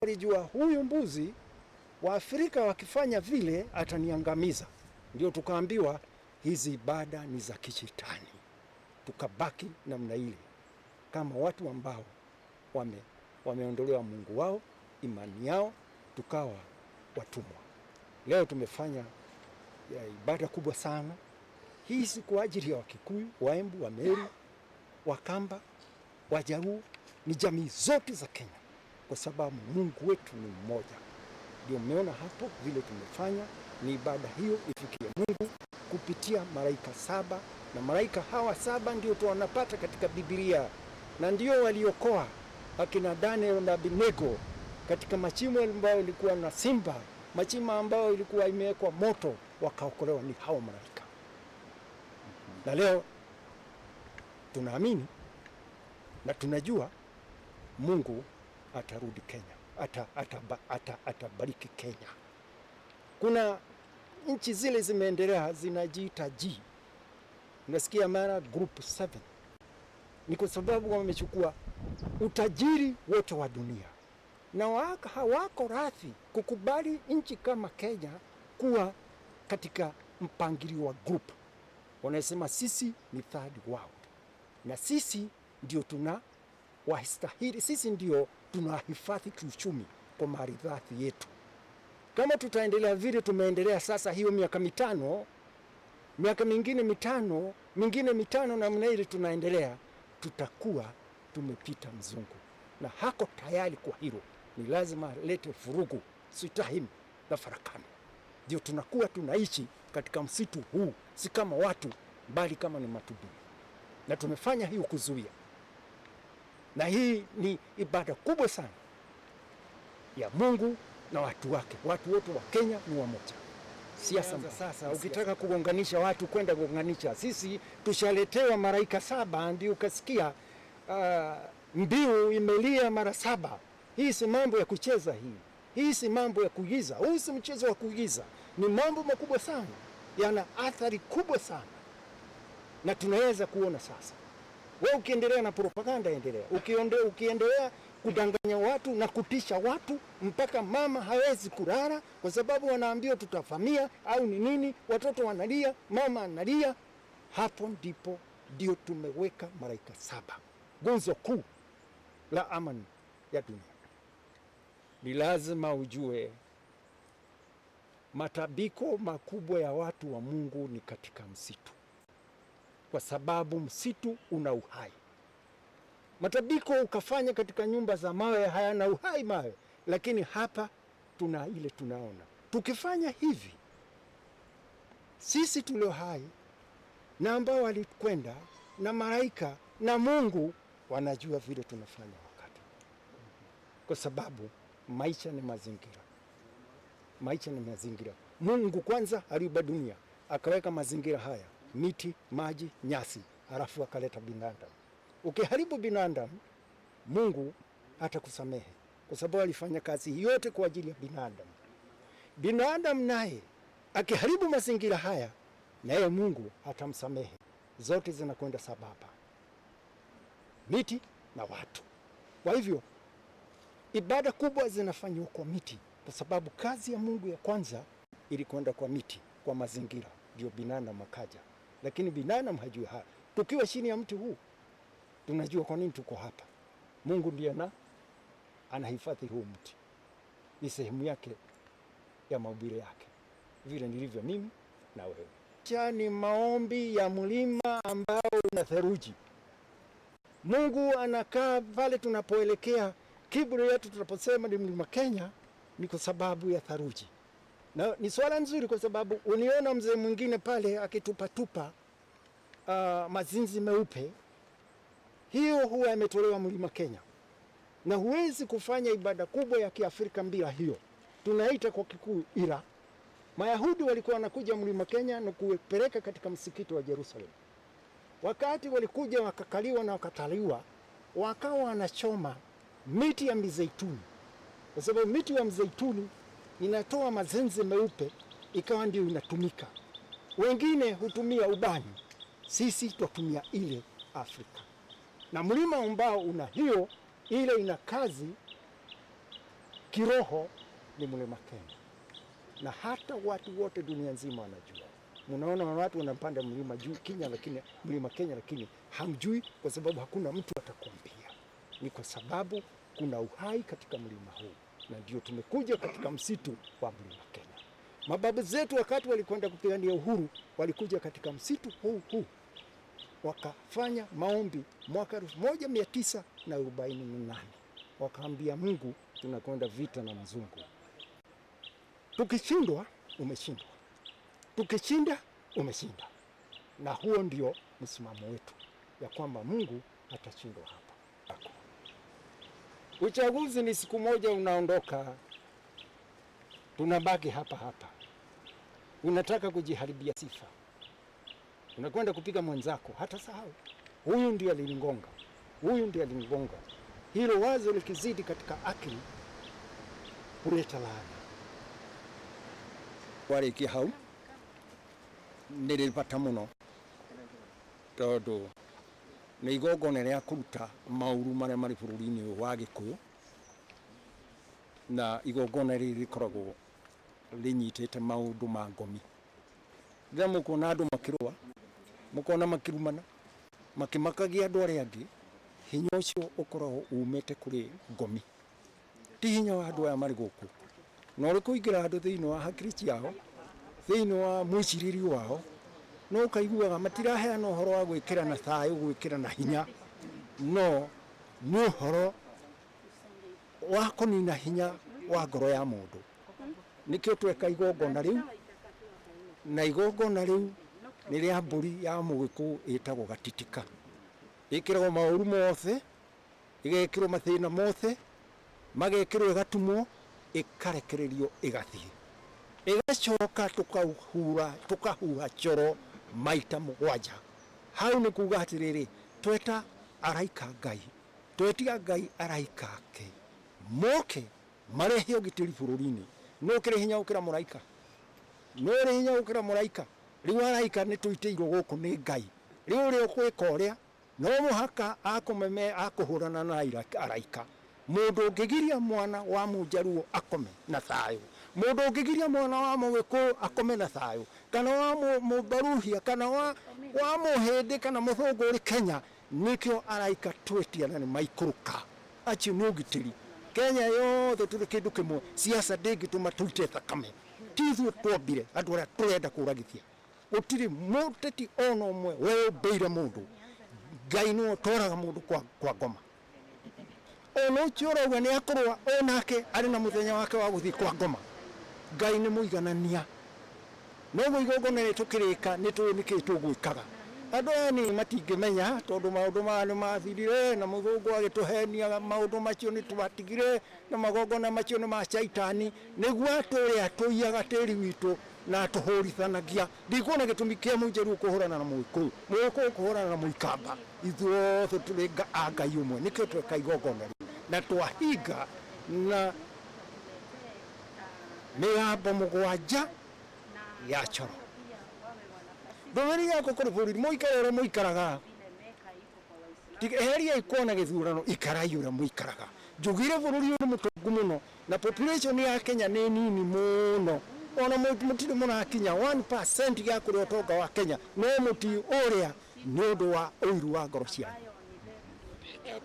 walijua huyu mbuzi wa Afrika wakifanya vile ataniangamiza. Ndio tukaambiwa hizi ibada ni za kishetani. Tukabaki namna ile kama watu ambao wameondolewa Mungu wao, imani yao, tukawa watumwa. Leo tumefanya ibada kubwa sana. Hii si kwa ajili ya Wakikuyu, Waembu, Wameru, Wakamba, Wajaruo, ni jamii zote za Kenya, kwa sababu Mungu wetu ni mmoja. Ndio mmeona hapo vile tumefanya ni ibada hiyo ifikie Mungu kupitia malaika 7, na malaika hawa 7 ndio tunapata katika Biblia, na ndio waliokoa akina Daniel na Abednego katika machimo ambayo ilikuwa na simba, machimo ambayo ilikuwa imewekwa moto, wakaokolewa ni hao malaika. Na leo tunaamini na tunajua Mungu atarudi Kenya, atabariki Kenya. Kuna nchi zile zimeendelea zinajiita G. Unasikia mara group 7. Ni kwa sababu wamechukua utajiri wote wa dunia, na hawako radhi kukubali nchi kama Kenya kuwa katika mpangilio wa group. Wanasema sisi ni third world, na sisi ndio tuna wastahili, sisi ndio tunahifadhi kiuchumi kwa maridhathi yetu. Kama tutaendelea vile tumeendelea sasa, hiyo miaka mitano, miaka mingine mitano namna ile tunaendelea, tutakuwa tumepita mzungu, na hako tayari kwa hilo. Ni lazima lete furugu, sitahim na farakano. Ndio tunakuwa tunaishi katika msitu huu, si kama watu, bali kama ni matubii. Na tumefanya hiyo kuzuia. Na hii ni ibada kubwa sana ya Mungu na watu wake. Watu wote wa Kenya ni wamoja. Siasa sasa, ukitaka kugonganisha watu, kwenda kugonganisha. Sisi tushaletewa malaika 7, ndio ukasikia mbiu imelia mara 7. Hii si mambo ya kucheza hii. Hii si mambo ya kuigiza. Huu si mchezo wa kuigiza. Ni mambo makubwa sana. Yana athari kubwa sana. Na tunaweza kuona sasa. Wewe ukiendelea na propaganda, endelea. Ukiendelea kudanganya watu na kutisha watu, mpaka mama hawezi kulala kwa sababu wanaambiwa tutafamia au ni nini, watoto wanalia, mama analia. Hapo ndio tumeweka malaika 7, gunzo kuu la amani ya dunia. Ni lazima ujue matabiko makubwa ya watu wa Mungu ni katika msitu, kwa sababu msitu una uhai. Matabiko ukafanya katika nyumba za mawe hayana uhai mawe, lakini hapa tuna ile tunaona. Tukifanya hivi, sisi tulio hai na ambao walikwenda na malaika na Mungu wanajua vile tunafanya wakati. Kwa sababu maisha ni mazingira. Maisha ni mazingira. Mungu kwanza aliumba dunia, akaweka mazingira haya, miti, maji, nyasi, halafu akaleta binadamu. Ukiharibu binadamu, Mungu hatakusamehe, kwa sababu alifanya kazi yote kwa ajili ya binadamu. Binadamu naye akiharibu mazingira haya, naye Mungu hatamsamehe. Zote zinakwenda sababa, miti na watu. Kwa hivyo ibada kubwa zinafanywa kwa miti, kwa sababu kazi ya Mungu ya kwanza ilikwenda kwa miti, kwa mazingira, ndio binadamu akaja. Lakini binadamu hajui haya. Tukiwa chini ya mti huu tunajua kwa nini tuko hapa. Mungu ndiye anahifadhi huu mti, ni sehemu yake ya maumbile yake, vile nilivyo mimi na wewe. Ni maombi ya mlima ambao una theluji. Mungu anakaa pale tunapoelekea. Kiburi yetu tunaposema ni mlima Kenya ni kwa sababu ya theluji. Na ni swala nzuri, kwa sababu uniona mzee mwingine pale akitupatupa mazinzi meupe. Hiyo huwa imetolewa mlima Kenya, na huwezi kufanya ibada kubwa ya Kiafrika bila hiyo. Tunaita kwa Kikuyu ira. Mayahudi walikuwa wanakuja mlima Kenya na kupeleka katika msikiti wa Jerusalem. Wakati walikuja wakakaliwa na wakataliwa, wakawa wanachoma miti ya mizeituni, kwa sababu miti ya mzeituni inatoa mazenze meupe, ikawa ndio inatumika. Wengine hutumia ubani, sisi tutumia ile Afrika. Na mlima ambao una hiyo ile ina kazi kiroho ni mlima Kenya, na hata watu wote dunia nzima wanajua. Mnaona watu wanapanda mlima Kenya, lakini hamjui kwa sababu hakuna mtu atakwambia. Ni kwa sababu kuna uhai katika mlima huu, na ndio tumekuja katika msitu wa mlima Kenya. Mababu zetu wakati walikwenda kupigania uhuru walikuja katika msitu huu, wakafanya maombi mwaka 1948. Wakaambia Mungu, tunakwenda vita na mzungu. Tukishindwa, umeshindwa. Tukishinda, umeshinda. Na huo ndio msimamo wetu, ya kwamba Mungu atashindwa hapa. Uchaguzi ni siku moja unaondoka, tunabaki hapa hapa. Unataka kujiharibia sifa, unakwenda kupiga mwenzako, hata sahau huyu ndiye alinigonga, huyu ndiye alinigonga. Hilo wazo likizidi katika akili huleta laana. Wariki hau nilipata muno tondu nĩ igongona rĩa kũruta maũru marĩa marĩ bũrũri-inĩ ũyũ wa Gĩkũyũ, na igongona rĩrĩ rĩkoragwo rĩnyitĩte maũndũ ma ngomi. Rĩrĩa mũkuona andũ makĩrũa, mũkona makĩrumana, makĩmakagia andũ arĩa angĩ, hinya ũcio ũkoragwo umĩte kũrĩ ngomi, ti hinya wa andũ aya marĩ gũkũ. No ũrĩ kũingĩra andũ thĩinĩ wa hakiri ciao, thĩinĩ wa mwĩcirĩrie wao, no kaiguaga matiraheana ũhoro wa gwĩkĩrana thayũ, gwĩkĩrana hinya, no nĩ ũhoro wa kũnina hinya wa ngoro ya mũndũ. Nĩkĩo tweka igongona rĩu, na igongona rĩu nĩ rĩa mbũri ya Mũgĩkũyũ ĩtagwo Gatitika. Ĩkĩragwo maũru mothe, ĩgekĩrwo mathĩna mothe, magekĩrwo ĩgatumwo, ĩkarekererio ĩgathiĩ. Ĩgacoka tũkahuha coro maita 7. Hau nĩ kuuga atĩrĩrĩ, tweta araika Ngai, twetiga Ngai araika ake, moke marehe ũgitĩri bũrũri-inĩ. No kĩrĩ hinya gũkĩra mũraika, no ũrĩ hinya gũkĩra mũraika. Rĩu araika nĩ tũitĩirwo gũkũ nĩ Ngai. Rĩu ũrĩa ũkwĩka ũrĩa, no mũhaka akũhũrana na araika. Mũndũ ũngĩgiria mwana wa Mũjaruo akome na thayũ, mũndũ ũngĩgiria mwana wa Mũgĩkũyũ akome na thayũ, kana wa Mũbaruhia, kana wa Mũhĩndĩ, kana Mũthũngũ ũrĩ Kenya, nĩkĩo araika twetia na nĩ maikũrũka. Acio nĩ ũgitĩri. Kenya yothe tũrĩ kĩndũ kĩmwe, siasa ndĩngĩtũma tũite thakame. Ti ithuĩ twombire andũ arĩa tũrenda kũragithia. Gũtirĩ mũteti ona ũmwe weũmbĩire mũndũ. Ngai nĩwe ũtwaraga mũndũ kwa ngoma. Ona ũcio ũrauga nĩ akũrũa, onake arĩ na mũthenya wake wa gũthiĩ kwa ngoma. Ngai nĩ mũiganania. Noguo igongona rĩtũkĩrĩka nĩ tũĩ nĩkĩ tũgwĩkaga. Andũ aya nĩ matingĩmenya tondũ maũndũ maya nĩ mathirire, na mũthũngũ agĩtũhenia maũndũ macio nĩ twatigire, na magongona macio nĩ ma caitani, nĩguo atũrĩa tũiyaga tĩri witũ na tũhũrithanagia. Ndikuona gĩtũmi kĩa Mũjaruo kũhũrana na Mũgĩkũyũ, Mũgĩkũyũ kũhũrana na Mũikamba. Ithuothe tũrĩ Ngai ũmwe, nĩkĩo tweka igongona rĩu na twahinga na mĩgambo 7 ya coro. Ndũmĩrĩri yakwa kũrĩ bũrũri, mũikare ũrĩa mũikaraga. Eheriai kuona gĩthurano, ikarai ũrĩa mũikaraga. Njugire bũrũri ũyũ nĩ mũtongu mũno, na population ya Kenya nĩ nini mũno. Ona mũtirĩ mũrakinya 1% ya kũrĩa ũtonga wa Kenya, no mũti ũrĩa nĩ ũndũ wa ũiru wa ngoro cianyu.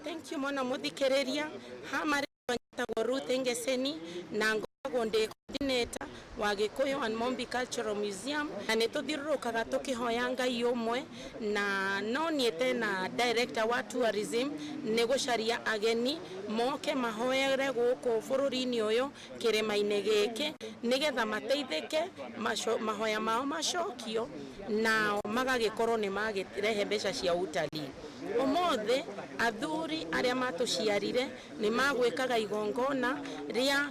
Thank you mwana mũthikĩrĩria. Hamari nyitagwo Ruth Engeseni na ngoragwo ndĩ coordinator wa Gĩkũyũ and Mombi Cultural Museum, na nĩ tũthiũrũrũkaga tũkĩhoya Ngai ũmwe, na no niĩte na director wa tourism nĩ gũcaria ageni moke mahoere gũkũ bũrũri-inĩ ũyũ kĩrĩma-inĩ gĩkĩ, nĩgetha mateithĩke mahoya mao macokio na magagĩkorwo nĩ magĩrehe mbeca cia utalii. Ũmũthĩ athuri arĩa matũciarire nĩ magwĩkaga igongona rĩa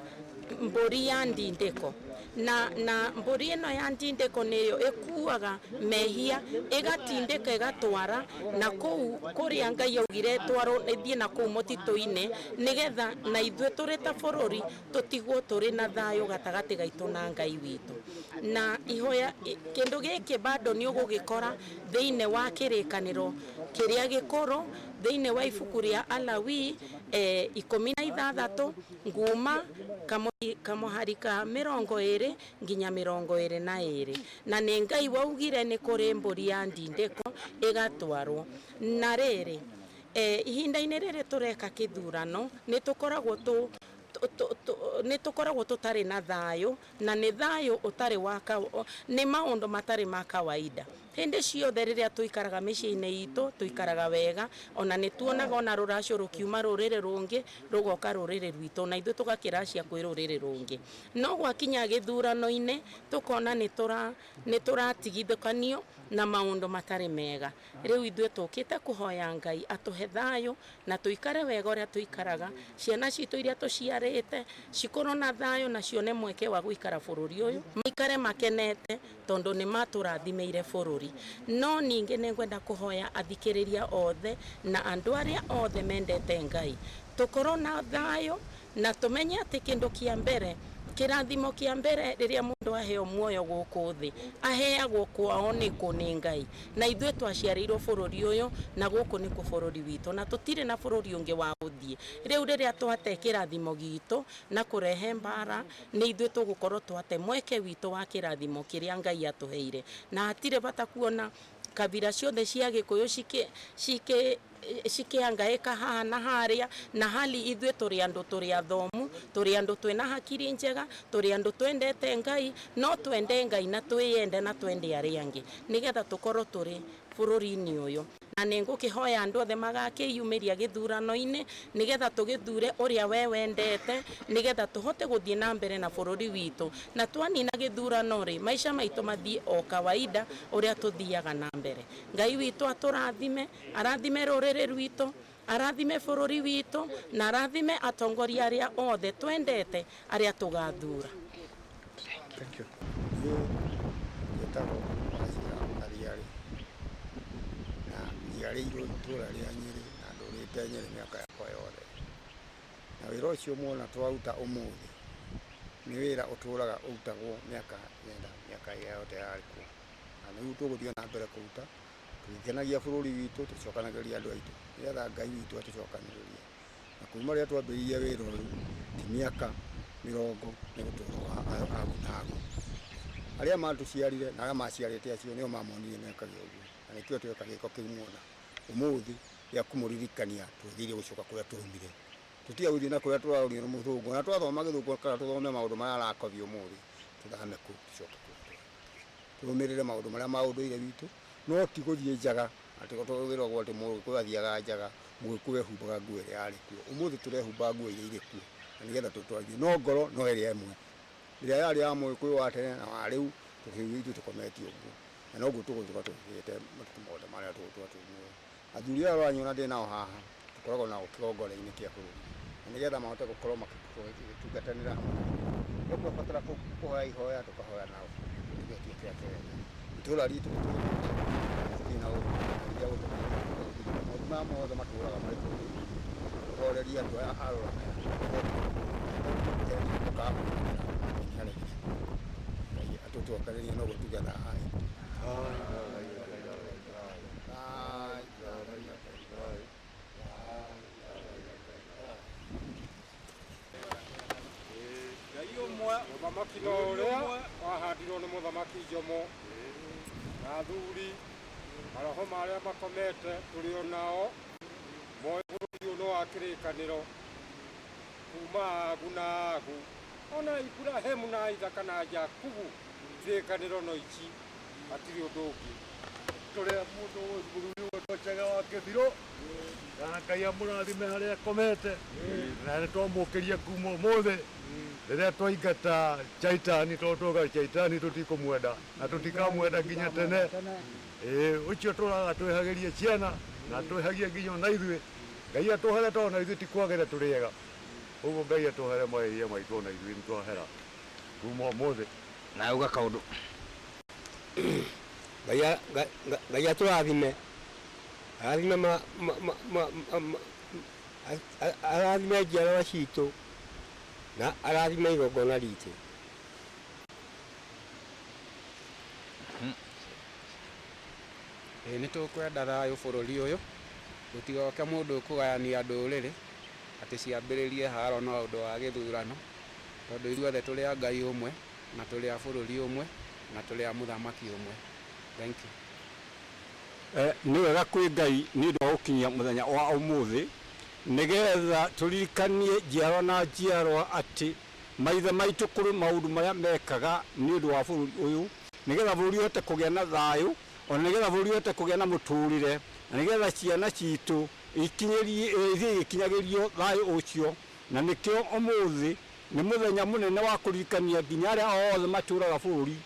mbũri ya ndindĩko, na mbũri ĩno ya ndindĩko nĩyo ĩkuaga mehia, ĩgatindĩka ĩgatwara na kũrĩa Ngai augire twarwo ithiĩ na kũu mũtitũ-inĩ, nĩgetha na ithuĩ tũrĩ ta bũrũri tũtigwo tũrĩ na thayũ gatagatĩ gaitũ na Ngai witũ. Na ihoya kĩndũ gĩkĩ bado nĩ ũgũgĩkora thĩinĩ wa kĩrĩkanĩro kĩrĩa gĩkũrũ, thĩinĩ wa ibuku rĩa Alawi 16 nguma kamuharika 20 nginya 22 na nĩ Ngai waugire nĩ kũrĩ mbũri ya ndindĩko ĩgatwarwo na rĩrĩ ihinda-inĩ rĩrĩ tureka kĩthurano nĩ tukoragwo tutarĩ na thayũ na nĩ thayũ ũtarĩ wa nĩ maũndũ matarĩ ma kawaida. Hĩndĩ ciothe rĩrĩa tuikaraga mĩciĩ-inĩ itũ tuikaraga wega, ona nĩ tuonaga ona rũracio rũkiuma rũrĩrĩ rũngĩ rũgoka rũrĩrĩ rwitũ na ithuĩ tũgakĩracia kwĩ rũrĩrĩ rũngĩ, no gwakinya gĩthurano-inĩ tukona nĩ tũratigithũkanio na maũndũ matarĩ mega. Rĩu ithuĩ tũkĩte kũhoya Ngai atũhe thayũ na tuikare wega ũrĩa tuikaraga, ciana citũ iria tuciarĩte cikorwo na thayũ na cione mweke wa gũikara bũrũri ũyũ, maikare makenete tondũ nĩ matũrathimeire bũrũri. No ningĩ nĩ ngwenda kũhoya athikĩrĩria othe na andũ arĩa othe mendete Ngai tukorwo na thayũ na tũmenye atĩ kĩndũ kĩa mbere, kĩrathimo kĩa mbere rĩrĩa mũndũ aheo muoyo gũkũ thĩ aheagwo kwao nĩ Ngai, na ithuĩ twaciarĩirwo bũrũri ũyũ na gũkũ nĩkuo bũrũri witũ na tũtirĩ na bũrũri ũngĩ wa gũthiĩ. Rĩu rĩrĩa twate kĩrathimo gitũ na kũrehe mbara, nĩ ithuĩ tũgũkorwo twate mweke witũ wa kĩrathimo kĩrĩa Ngai atũheire, na hatirĩ bata kuona kabira ciothe cia Gĩkũyũ cikiangaika haha na harĩa, na hali ithuĩ tũrĩ andũ tũrĩ athomu, tũrĩ andũ twĩna hakiri njega, tũrĩ andũ twendete Ngai, no twende Ngai na twĩyende na twende arĩa angĩ nĩgetha tũkorwo tũrĩ bũrũri-inĩ ũyũ. Na nĩ ngũkĩhoya andũ othe magakĩyumĩria gĩthurano-inĩ nĩgetha tũgĩthure ũrĩa we wendete, nĩgetha tũhote gũthiĩ na mbere na bũrũri witũ, na twanina gĩthurano rĩ maica maitũ mathiĩ o kawaida ũrĩa tũthiaga na mbere. Ngai witũ atũrathime, arathime rũrĩrĩ rwitũ, arathime bũrũri witũ na arathime atongoria arĩa othe twendete arĩa tũgathura. Thank you. Njiarĩirwo itũra rĩa Nyĩrĩ na ndũrĩte Nyĩrĩ mĩaka yakwa yothe, na wĩra ũcio mwona twaruta ũmũthĩ nĩ wĩra ũtũraga ũrutagwo mĩaka yothe yarĩ kuo, na nĩguo tũgũthiĩ na mbere kũruta tũgĩkenagia bũrũri witũ, tũcokanagĩrĩria andũ aitũ nĩgetha Ngai witũ atũcokanĩrĩrie. Na kuma rĩrĩa twambĩrĩirie wĩra ũyũ ti mĩaka 40 nĩ gũtũra agu na agu. Arĩa matũciarire na arĩa maciarĩte acio nĩo mamonire mekagia ũguo, na nĩkĩo tweka gĩko kĩu muona ũmũthĩ gĩa kũmũririkania twagĩrĩire gũcoka kũrĩa twaumire. Tũtiga gũthiĩ na kũrĩa tũrarorio nĩ mũthũngũ, na twathoma gĩthũngũ kana tũthome maũndũ marĩa arakovia ũmũthĩ tũthame kũu tũcoke kũrĩa tũrũmĩrĩre maũndũ marĩa ma ũndũire witũ, no ti gũthiĩ njaga atĩ tũgĩragwo atĩ Mũgĩkũyũ athiaga njaga, Mũgĩkũyũ ehumbaga nguo ĩrĩa yarĩ kuo. Ũmũthĩ tũrehumba nguo iria irĩ kuo na nĩgetha tũtwarie, no ngoro no ĩrĩa ĩmwe ĩrĩa yarĩ ya Mũgĩkũyũ wa tene na wa rĩu ithuĩ tũkometio ũguo, na noguo tũgũthiĩ tũgĩte matukũ mothe marĩa tũgũtũra twĩ muoyo. Athuri aya ũranyona ndĩ nao haha tũkoragwo nao kĩgongona-inĩ kĩa bũrũri, na nĩgetha mahote gũkorwo magĩtungatanĩra hamwe. Tũgũbatara kũhoya ihoya tũkahoya nao tũgetia kĩrĩa kĩrenda. Itũra ritũ rĩtirĩ na ũru maũndũ maya mothe matũraga marĩ bũrũri, tũhorerie andũ aya arora atũcokanĩrĩrie noguo tuge thayũ. Ngai ũmwe mũthamaki no ũrĩa wahandirwo nĩ mũthamaki Jomo na athuri maroho marĩa makomete tũrĩ o nao moĩ bũrũri ũyũ nĩ wa kĩrĩkanĩro kuma agu na agu, ona Iburahĩmu na Isaka na Jakubu kĩrĩkanĩro no ici hatirĩ ũndũ ũngĩ. Tũrĩa mũndũ bũrũri ũyũ twacega wa kĩthiro na Ngai amũrathime harĩa akomete, na nĩ twamũkĩria kuma ũmũthĩ rĩrĩa twaingata Chaitani, tondũ twoga Chaitani tũtikũmwenda na tũtikamwenda nginya tene. Ũcio tũraga twĩhagĩrie ciana na twĩhagie nginya ona ithuĩ. Ngai atũhere tondũ ona ithuĩ ti kwagĩra tũrĩega, ũguo Ngai atũhere mahĩtia maitũ ona ithuĩ nĩtwahera kuma ũmũthĩ. Na uga kaũndũ Ngai atũrathime, arathime njiarwa citũ na arathime igongona ritũ. Nĩ tũkwenda thayũ bũrũri ũyũ, gũtigoke mũndũ kũgayania ndũrĩrĩ, ati ciambĩrĩrie haro na ũndũ wa gĩthurano, tondũ ithuothe tũrĩ a Ngai ũmwe na tũrĩ a bũrũri ũmwe na tũrĩ a mũthamaki ũmwe. Thank you. Nĩ wega kwĩ Ngai nĩ ũndũ wa gũkinyia mũthenya wa ũmũthĩ, nĩgetha tũririkanie njiarwa na njiarwa atĩ maithe maitũ kũrĩ maũndũ marĩa mekaga nĩ ũndũ wa bũrũri ũyũ, nĩgetha bũrũri ũhote kũgĩa na thayũ, ona nĩgetha bũrũri ũhote kũgĩa na mũtũrĩre, na nĩgetha ciana citũ ikinyagĩrio thayũ ũcio. Na nĩkĩo ũmũthĩ nĩ mũthenya mũnene wa kũririkania nginya arĩa othe matũũraga bũrũri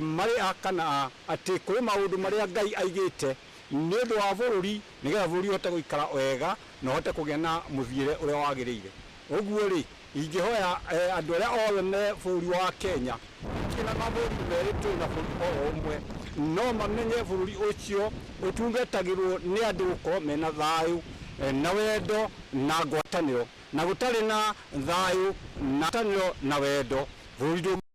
marĩ a kana atĩ kũrĩ maũndũ marĩa Ngai aigĩte nĩ ũndũ wa bũrũri, nĩgetha bũrũri ũhote gũikara wega na ũhote kũgĩa na mũthiĩre ũrĩa wagĩrĩire. Ũguo rĩ, ingĩhoya andũ arĩa othe me bũrũri wa Kenya kĩna mabũrũri merĩ twĩ na bũrũri ũmwe, no mamenye bũrũri ũcio ũtungatagĩrwo nĩ andũ gũkorwo mena thayũ na wendo na ngwatanĩro, na gũtarĩ na thayũ na ngwatanĩro na wendo bũrũri